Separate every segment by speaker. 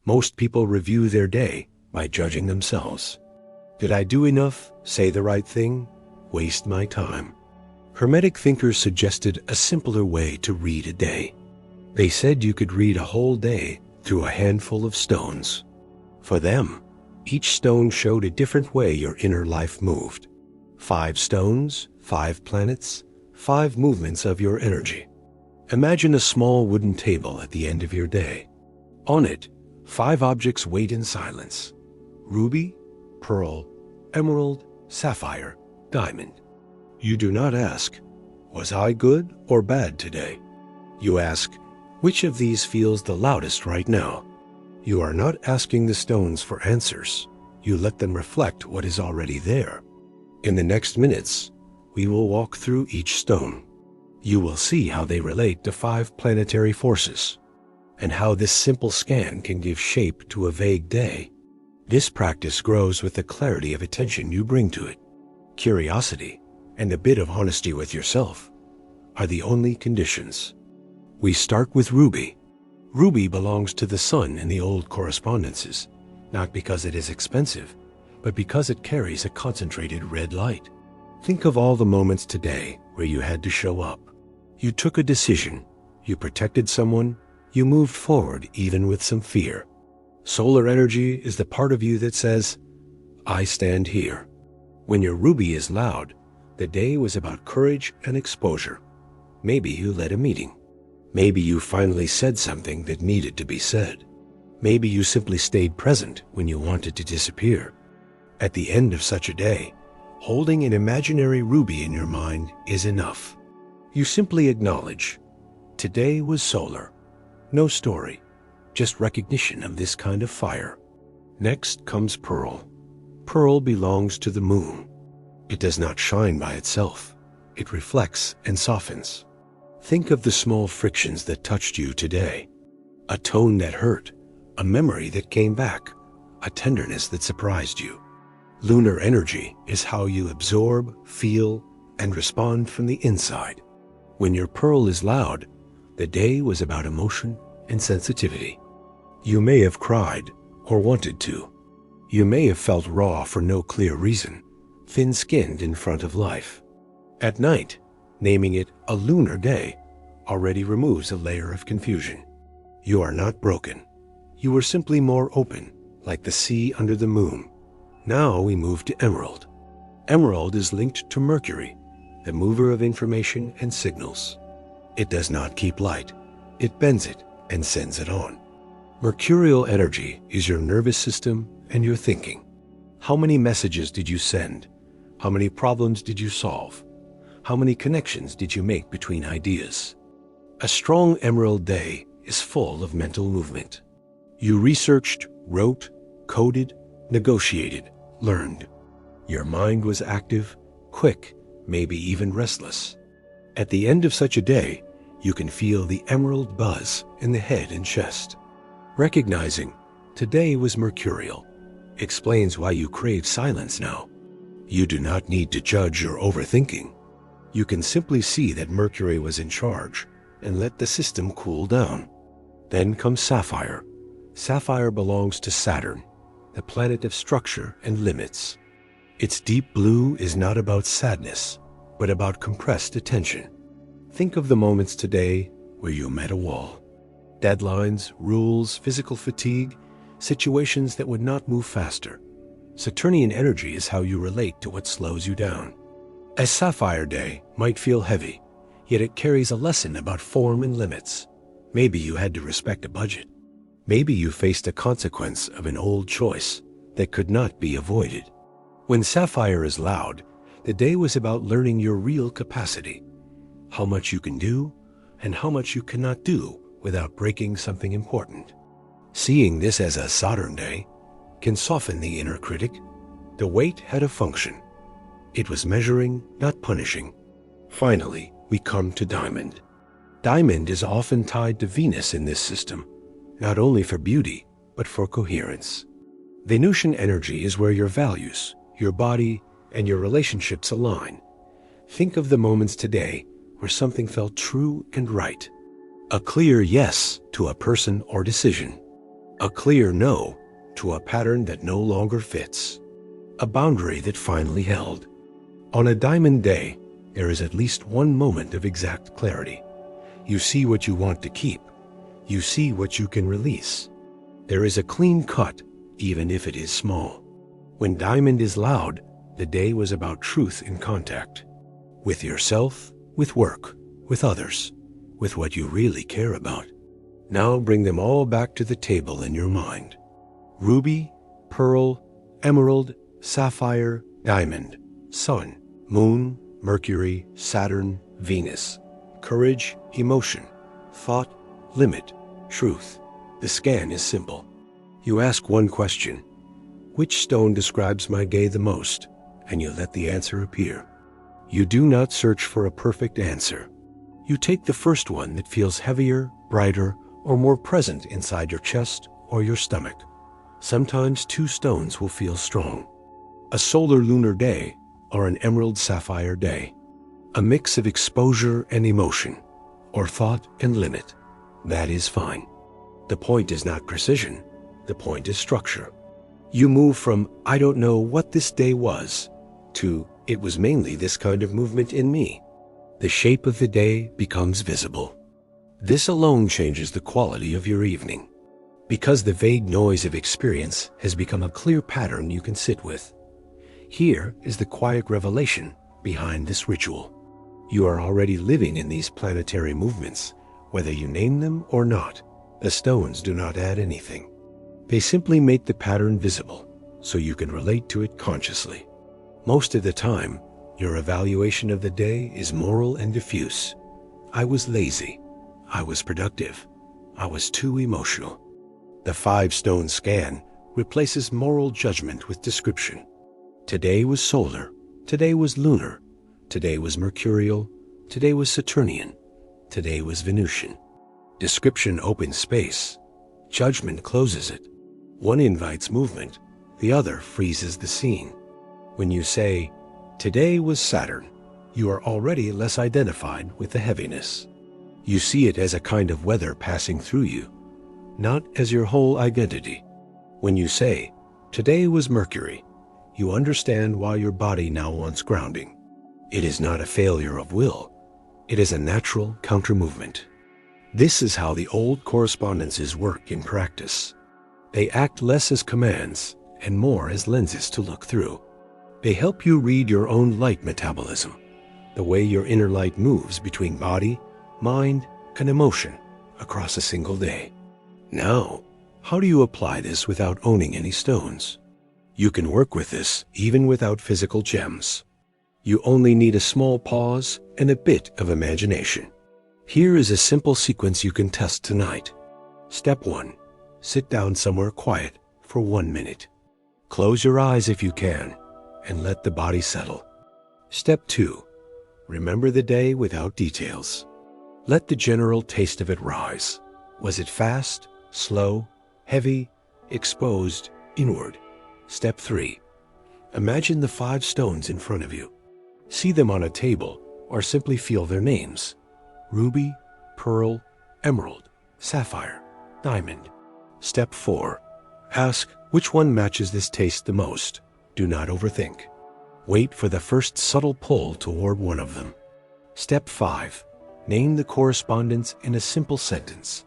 Speaker 1: Most people review their day by judging themselves. Did I do enough? Say the right thing? Waste my time? Hermetic thinkers suggested a simpler way to read a day. They said you could read a whole day through a handful of stones. For them, each stone showed a different way your inner life moved. 5 stones, 5 planets, 5 movements of your energy. Imagine a small wooden table at the end of your day. On it, 5 objects wait in silence: ruby, pearl, emerald, sapphire, diamond. You do not ask, was I good or bad today? You ask, which of these feels the loudest right now? You are not asking the stones for answers. You let them reflect what is already there. In the next minutes, we will walk through each stone. You will see how they relate to 5 planetary forces, and how this simple scan can give shape to a vague day. This practice grows with the clarity of attention you bring to it. Curiosity and a bit of honesty with yourself are the only conditions. We start with ruby. Ruby belongs to the sun in the old correspondences, not because it is expensive, but because it carries a concentrated red light. Think of all the moments today where you had to show up. You took a decision, you protected someone, you moved forward even with some fear. Solar energy is the part of you that says, I stand here. When your ruby is loud, the day was about courage and exposure. Maybe you led a meeting. Maybe you finally said something that needed to be said. Maybe you simply stayed present when you wanted to disappear. At the end of such a day, holding an imaginary ruby in your mind is enough. You simply acknowledge, today was solar. No story, just recognition of this kind of fire. Next comes pearl. Pearl belongs to the moon. It does not shine by itself. It reflects and softens. Think of the small frictions that touched you today. A tone that hurt, a memory that came back, a tenderness that surprised you. Lunar energy is how you absorb, feel, and respond from the inside. When your pearl is loud, the day was about emotion and sensitivity. You may have cried or wanted to. You may have felt raw for no clear reason, thin-skinned in front of life. At night, naming it a lunar day already removes a layer of confusion. You are not broken. You were simply more open, like the sea under the moon. Now we move to emerald. Emerald is linked to Mercury, the mover of information and signals. It does not keep light. It bends it and sends it on. Mercurial energy is your nervous system and your thinking. How many messages did you send? How many problems did you solve? How many connections did you make between ideas? A strong emerald day is full of mental movement. You researched, wrote, coded, negotiated, learned. Your mind was active, quick, maybe even restless. At the end of such a day, you can feel the emerald buzz in the head and chest. Recognizing today was mercurial explains why you crave silence now. You do not need to judge your overthinking. You can simply see that Mercury was in charge and let the system cool down. Then comes Sapphire. Sapphire belongs to Saturn, the planet of structure and limits. Its deep blue is not about sadness, but about compressed attention. Think of the moments today where you met a wall. Deadlines, rules, physical fatigue, situations that would not move faster. Saturnian energy is how you relate to what slows you down. A Sapphire day might feel heavy, yet it carries a lesson about form and limits. Maybe you had to respect a budget. Maybe you faced a consequence of an old choice that could not be avoided. When Sapphire is loud, the day was about learning your real capacity, how much you can do and how much you cannot do without breaking something important. Seeing this as a Saturn day can soften the inner critic. The weight had a function. It was measuring, not punishing. Finally, we come to Diamond. Diamond is often tied to Venus in this system, not only for beauty, but for coherence. Venusian energy is where your values, your body, and your relationships align. Think of the moments today where something felt true and right. A clear yes to a person or decision. A clear no to a pattern that no longer fits. A boundary that finally held. On a diamond day, there is at least one moment of exact clarity. You see what you want to keep. You see what you can release. There is a clean cut, even if it is small. When diamond is loud, the day was about truth in contact. With yourself, with work, with others, with what you really care about. Now bring them all back to the table in your mind. Ruby, pearl, emerald, sapphire, diamond, sun, moon, Mercury, Saturn, Venus. Courage, emotion, thought, limit, truth. The scan is simple. You ask one question. Which stone describes my day the most? And you let the answer appear. You do not search for a perfect answer. You take the first one that feels heavier, brighter, or more present inside your chest or your stomach. Sometimes two stones will feel strong. A solar lunar day or an emerald sapphire day. A mix of exposure and emotion, or thought and limit. That is fine. The point is not precision. The point is structure. You move from, I don't know what this day was, to, it was mainly this kind of movement in me. The shape of the day becomes visible. This alone changes the quality of your evening. Because the vague noise of experience has become a clear pattern you can sit with. Here is the quiet revelation behind this ritual. You are already living in these planetary movements, whether you name them or not. The stones do not add anything. They simply make the pattern visible, so you can relate to it consciously. Most of the time, your evaluation of the day is moral and diffuse. I was lazy. I was productive. I was too emotional. The 5-stone scan replaces moral judgment with description. Today was solar. Today was lunar. Today was mercurial. Today was saturnian. Today was venusian. Description opens space. Judgment closes it. One invites movement. The other freezes the scene. When you say, today was Saturn, you are already less identified with the heaviness. You see it as a kind of weather passing through you, not as your whole identity. When you say, today was Mercury, you understand why your body now wants grounding. It is not a failure of will. It is a natural counter-movement. This is how the old correspondences work in practice. They act less as commands and more as lenses to look through. They help you read your own light metabolism, the way your inner light moves between body, mind, and emotion across a single day. Now, how do you apply this without owning any stones? You can work with this even without physical gems. You only need a small pause and a bit of imagination. Here is a simple sequence you can test tonight. Step 1. Sit down somewhere quiet for 1 minute. Close your eyes if you can, and let the body settle. Step 2. Remember the day without details. Let the general taste of it rise. Was it fast, slow, heavy, exposed, inward? Step 3. Imagine the 5 stones in front of you. See them on a table or simply feel their names. Ruby, pearl, emerald, sapphire, diamond. Step 4. Ask which one matches this taste the most. Do not overthink. Wait for the first subtle pull toward one of them. Step 5. Name the correspondence in a simple sentence.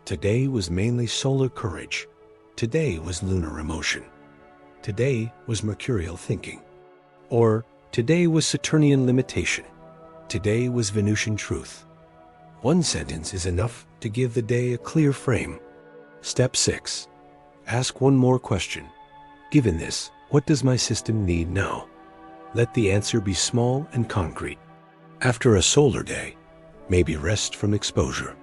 Speaker 1: Today was mainly solar courage. Today was lunar emotion. Today was mercurial thinking. Or, today was Saturnian limitation. Today was Venusian truth. One sentence is enough to give the day a clear frame. Step 6. Ask one more question. Given this, what does my system need now? Let the answer be small and concrete. After a solar day, maybe rest from exposure.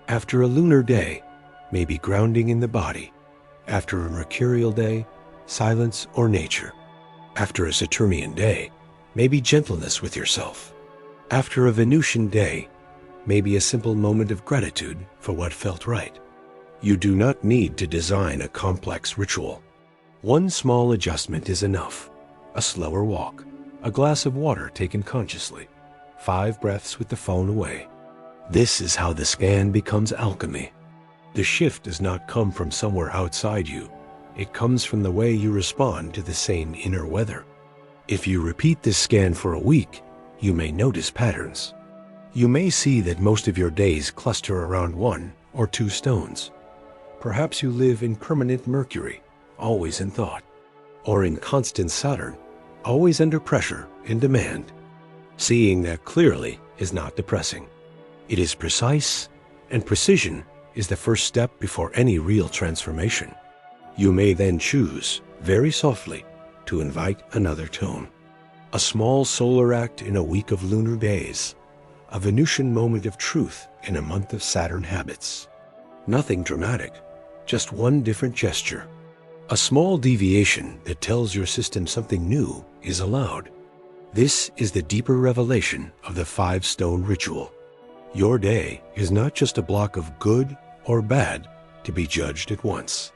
Speaker 1: After a lunar day, maybe grounding in the body. After a mercurial day, silence or nature. After a Saturnian day, maybe gentleness with yourself. After a Venusian day, maybe a simple moment of gratitude for what felt right. You do not need to design a complex ritual. One small adjustment is enough. A slower walk, a glass of water taken consciously, 5 breaths with the phone away. This is how the scan becomes alchemy. The shift does not come from somewhere outside you. It comes from the way you respond to the same inner weather. If you repeat this scan for a week, you may notice patterns. You may see that most of your days cluster around 1 or 2 stones. Perhaps you live in permanent Mercury, always in thought, or in constant Saturn, always under pressure and demand. Seeing that clearly is not depressing. It is precise, and precision is the first step before any real transformation. You may then choose, very softly, to invite another tone. A small solar act in a week of lunar days. A Venusian moment of truth in a month of Saturn habits. Nothing dramatic, just one different gesture. A small deviation that tells your system something new is allowed. This is the deeper revelation of the 5-stone ritual. Your day is not just a block of good or bad to be judged at once.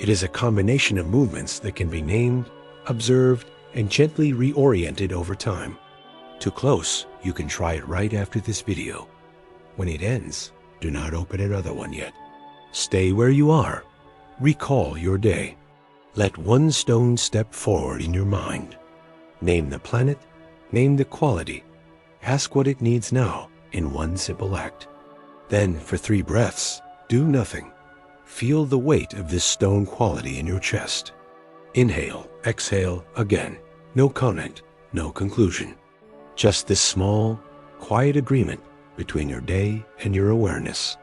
Speaker 1: It is a combination of movements that can be named, observed, and gently reoriented over time. Too close, you can try it right after this video. When it ends, do not open another one yet. Stay where you are. Recall your day. Let one stone step forward in your mind. Name the planet, name the quality. Ask what it needs now in one simple act. Then, for 3 breaths, do nothing. Feel the weight of this stone quality in your chest. Inhale, exhale again. No comment, no conclusion. Just this small, quiet agreement between your day and your awareness.